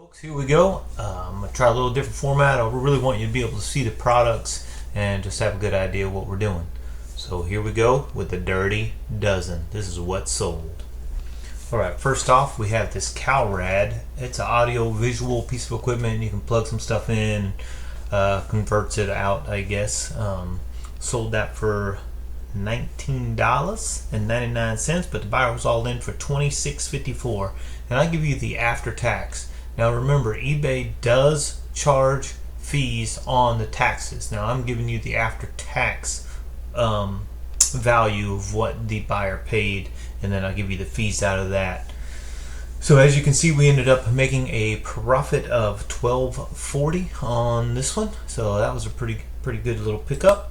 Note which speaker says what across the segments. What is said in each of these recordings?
Speaker 1: Folks, here we go. I'm going to try a little different format. I really want you to be able to see the products and just have a good idea of what we're doing. So here we go with the Dirty Dozen. This is what's sold. Alright, first off we have this CowRad. It's an audio visual piece of equipment. You can plug some stuff in, converts it out, I guess. Sold that for $19.99, but the buyer was all in for $26.54, and I give you the after tax. Now remember, eBay does charge fees on the taxes. Now I'm giving you the after tax value of what the buyer paid, and then I'll give you the fees out of that. So as you can see, we ended up making a profit of $12.40 on this one. So that was a pretty good little pickup.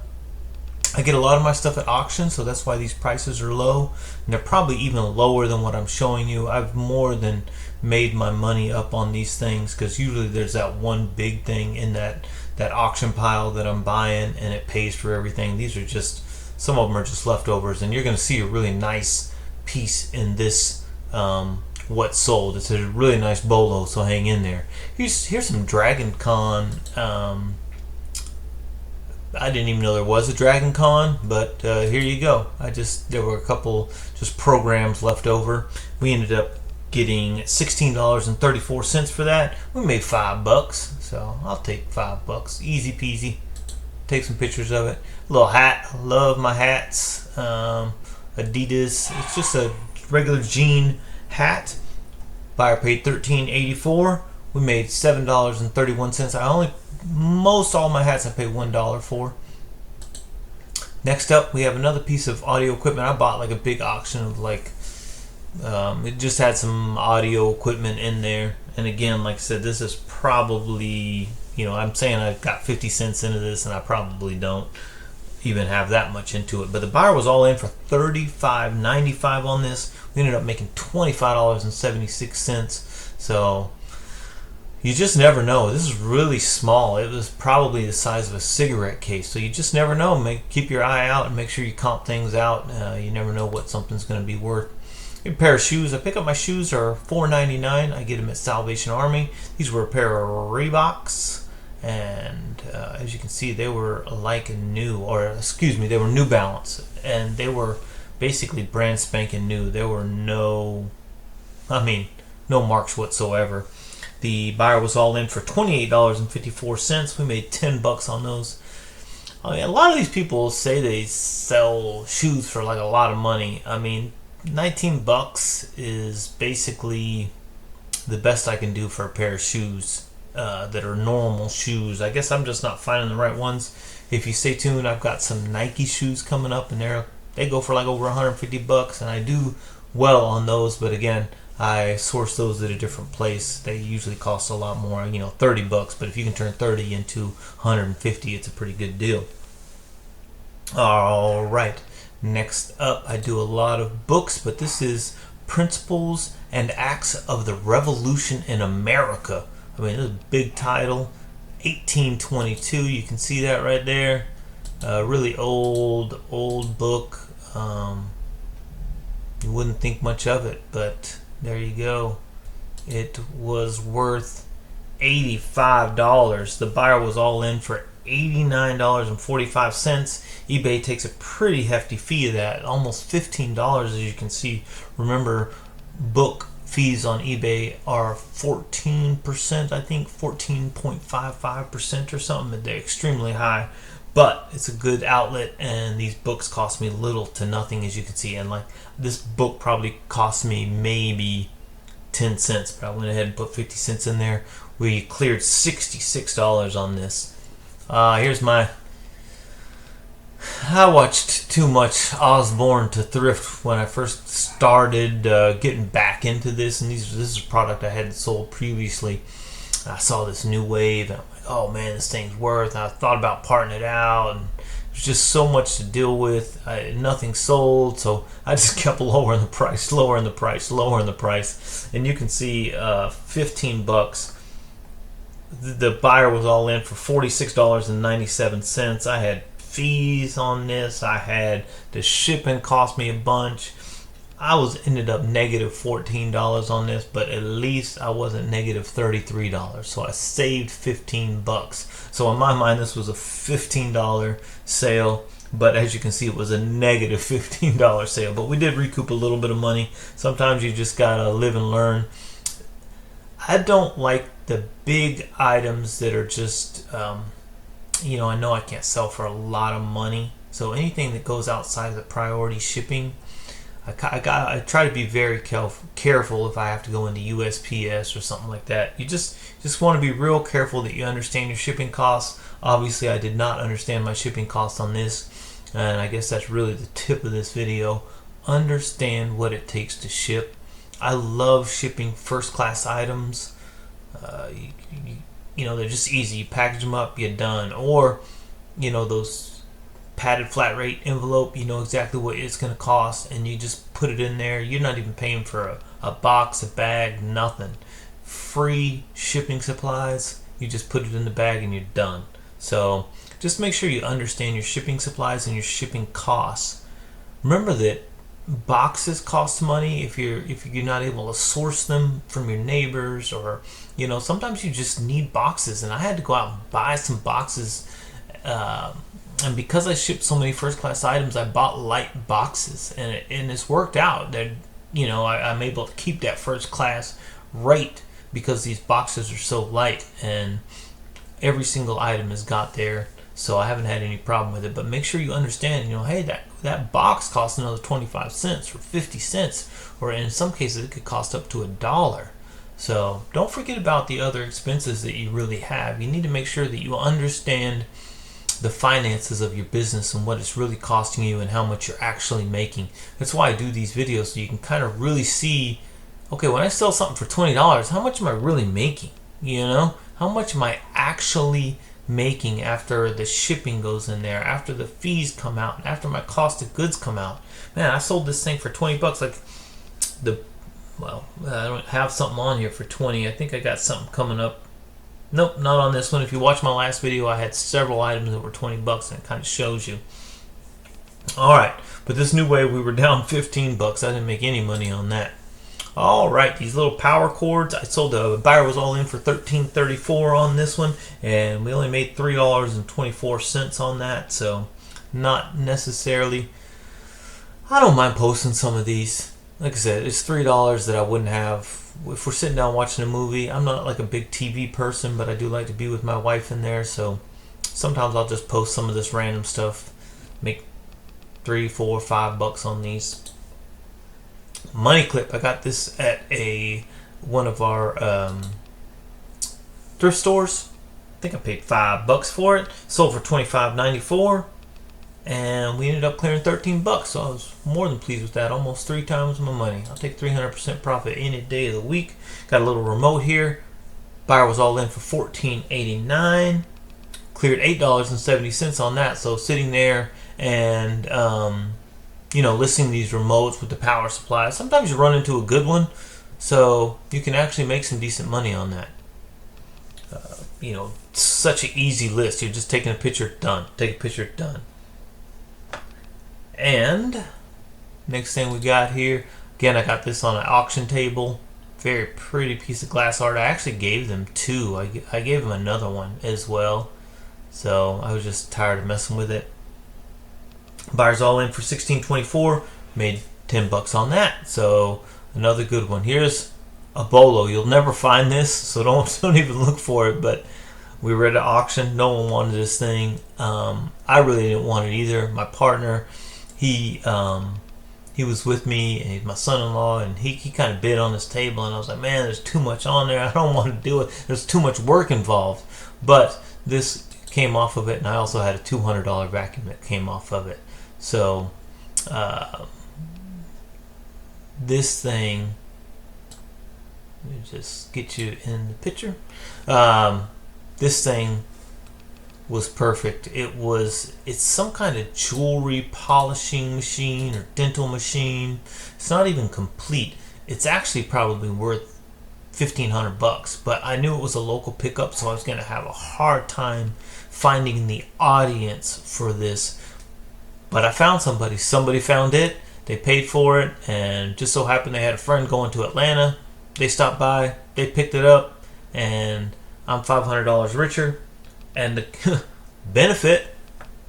Speaker 1: I get a lot of my stuff at auction, so that's why these prices are low, and they're probably even lower than what I'm showing you. I've more than made my money up on these things, because usually there's that one big thing in that auction pile that I'm buying, and it pays for everything. These are just, some of them are just leftovers, and you're going to see a really nice piece in this what's sold. It's a really nice bolo, so hang in there. Here's some Dragon Con. I didn't even know there was a Dragon Con, but here you go. There were a couple just programs left over. We ended up getting $16.34 for that. We made $5, so I'll take $5. Easy peasy. Take some pictures of it. Little hat. I love my hats. Adidas. It's just a regular jean hat. Buyer paid $13.84. We made $7.31. Most all my hats I paid $1 for. Next up, we have another piece of audio equipment. I bought like a big auction of it just had some audio equipment in there. And again, like I said, this is probably, I'm saying I got 50 cents into this, and I probably don't even have that much into it. But the buyer was all in for $35.95 on this. We ended up making $25.76. So you just never know. This is really small. It was probably the size of a cigarette case. So you just never know. Keep your eye out and make sure you comp things out. You never know what something's going to be worth. A pair of shoes. I pick up my shoes are $4.99. I get them at Salvation Army. These were a pair of Reeboks, and as you can see, they were like new, they were New Balance, and they were basically brand spanking new. There were no marks whatsoever. The buyer was all in for $28.54. We made $10 on those. A lot of these people say they sell shoes for like a lot of money. $19 is basically the best I can do for a pair of shoes that are normal shoes. I guess I'm just not finding the right ones. If you stay tuned, I've got some Nike shoes coming up, and they go for like over $150, and I do well on those. But again, I source those at a different place. They usually cost a lot more, $30. But if you can turn 30 into 150, it's a pretty good deal. All right. Next up, I do a lot of books, but this is Principles and Acts of the Revolution in America. This is a big title, 1822. You can see that right there. Really old book. You wouldn't think much of it, but there you go. It was worth $85. The buyer was all in for $89.45. eBay takes a pretty hefty fee of that, almost $15, as you can see. Remember, book fees on eBay are 14%, I think 14.55% or something. They're extremely high, but it's a good outlet, and these books cost me little to nothing, as you can see. And this book probably cost me maybe 10 cents, but I went ahead and put 50 cents in there. We cleared $66 on this. I watched too much Osborne to thrift when I first started getting back into this, and this is a product I hadn't sold previously. I saw this new wave, and I'm like, oh man, this thing's worth. I thought about parting it out, and there's just so much to deal with. Nothing sold, so I just kept lowering the price, and you can see $15. The buyer was all in for $46.97. I had fees on this. I had the shipping cost me a bunch. I was ended up negative $14 on this, but at least I wasn't negative $33. So I saved 15 bucks. So in my mind, this was a $15 sale, but as you can see, it was a negative $15 sale. But we did recoup a little bit of money. Sometimes you just gotta live and learn. I don't like the big items that are just, you know, I know I can't sell for a lot of money. So anything that goes outside of the priority shipping, I try to be very careful if I have to go into USPS or something like that. You just want to be real careful that you understand your shipping costs. Obviously, I did not understand my shipping costs on this, and I guess that's really the tip of this video. Understand what it takes to ship. I love shipping first class items. You know, they're just easy. You package them up, you're done. Or, you know, those padded flat rate envelope, you know exactly what it's going to cost, and you just put it in there. You're not even paying for a box, a bag, nothing. Free shipping supplies. You just put it in the bag and you're done. So just make sure you understand your shipping supplies and your shipping costs. Remember that boxes cost money if you're not able to source them from your neighbors, or you know, sometimes you just need boxes, and I had to go out and buy some boxes. And because I shipped so many first class items, I bought light boxes, and it's worked out. That, you know, I'm able to keep that first class rate because these boxes are so light, and every single item has got there, so I haven't had any problem with it. But make sure you understand, you know, hey, that box costs another 25 cents or 50 cents, or in some cases it could cost up to $1. So don't forget about the other expenses that you really have. You need to make sure that you understand the finances of your business and what it's really costing you and how much you're actually making. That's why I do these videos, so you can kind of really see, okay, when I sell something for $20, how much am I really making? You know, how much am I actually making after the shipping goes in there, after the fees come out, and after my cost of goods come out? Man, I sold this thing for 20 bucks. Like well, I don't have something on here for 20. I think I got something coming up. Nope, not on this one. If you watch my last video, I had several items that were 20 bucks, and it kind of shows you. Alright, but this new wave, we were down 15 bucks. I didn't make any money on that. Alright, these little power cords, I sold, the buyer was all in for $13.34 on this one, and we only made $3.24 on that, so not necessarily. I don't mind posting some of these. Like I said, it's $3 that I wouldn't have if we're sitting down watching a movie. I'm not like a big TV person, but I do like to be with my wife in there, so sometimes I'll just post some of this random stuff, make $3, $4, $5 on these. Money clip, I got this at one of our thrift stores. I think I paid $5 for it. Sold for $25.94. And we ended up clearing 13 bucks, so I was more than pleased with that. Almost 3 times my money. I'll take 300% profit any day of the week. Got a little remote here. Buyer was all in for $14.89. Cleared $8.70 on that. So sitting there and you know, listing these remotes with the power supply, sometimes you run into a good one, so you can actually make some decent money on that. You know, such an easy list. You're just taking a picture, done. Take a picture, done. And next thing we got here, again, I got this on an auction table. Very pretty piece of glass art. I actually gave them 2. I gave them another one as well, so I was just tired of messing with it. Buyers all in for $16.24. Made 10 bucks on that, so another good one. Here's a bolo. You'll never find this, so don't even look for it, but we were at an auction. No one wanted this thing. I really didn't want it either. My partner, he was with me, and he's my son-in-law, and he kind of bid on this table, and I was like, man, there's too much on there. I don't want to do it. There's too much work involved. But this came off of it, and I also had a $200 vacuum that came off of it. So this thing, let me just get you in the picture. This thing was perfect. It's some kind of jewelry polishing machine or dental machine. It's not even complete. It's actually probably worth $1,500, but I knew it was a local pickup, so I was going to have a hard time finding the audience for this. But I found somebody found it. They paid for it, and just so happened they had a friend going to Atlanta. They stopped by, they picked it up, and I'm $500 richer. And the benefit,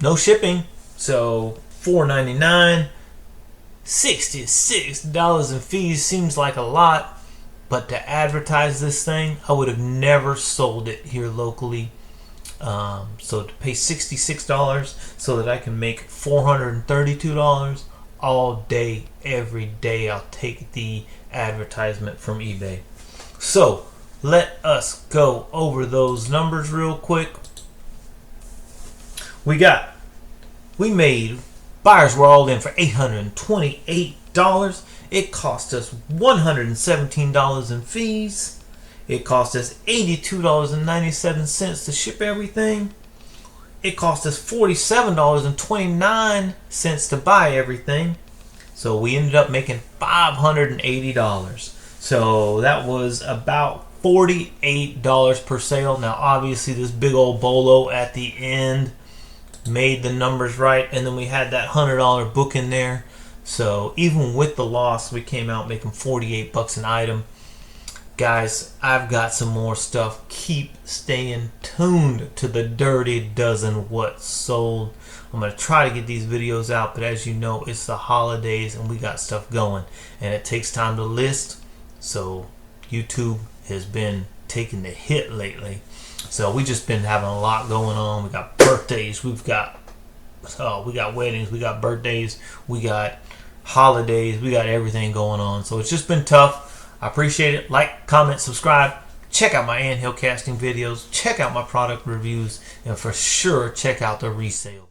Speaker 1: no shipping, so $4.99. $66 in fees seems like a lot, but to advertise this thing, I would have never sold it here locally. So to pay $66 so that I can make $432 all day, every day, I'll take the advertisement from eBay. So let us go over those numbers real quick. Buyers were all in for $828. It cost us $117 in fees. It cost us $82.97 to ship everything. It cost us $47.29 to buy everything. So we ended up making $580. So that was about $48 per sale. Now obviously this big old bolo at the end made the numbers right, and then we had that $100 book in there. So even with the loss, we came out making $48 an item. Guys, I've got some more stuff. Keep staying tuned to the Dirty Dozen What Sold. I'm going to try to get these videos out, but as you know, it's the holidays and we got stuff going, and it takes time to list. So YouTube has been taking the hit lately. So we just been having a lot going on. We got birthdays, we got weddings, we got birthdays, we got holidays, we got everything going on. So it's just been tough. I appreciate it. Like, comment, subscribe. Check out my anthill casting videos. Check out my product reviews, and for sure check out the resale.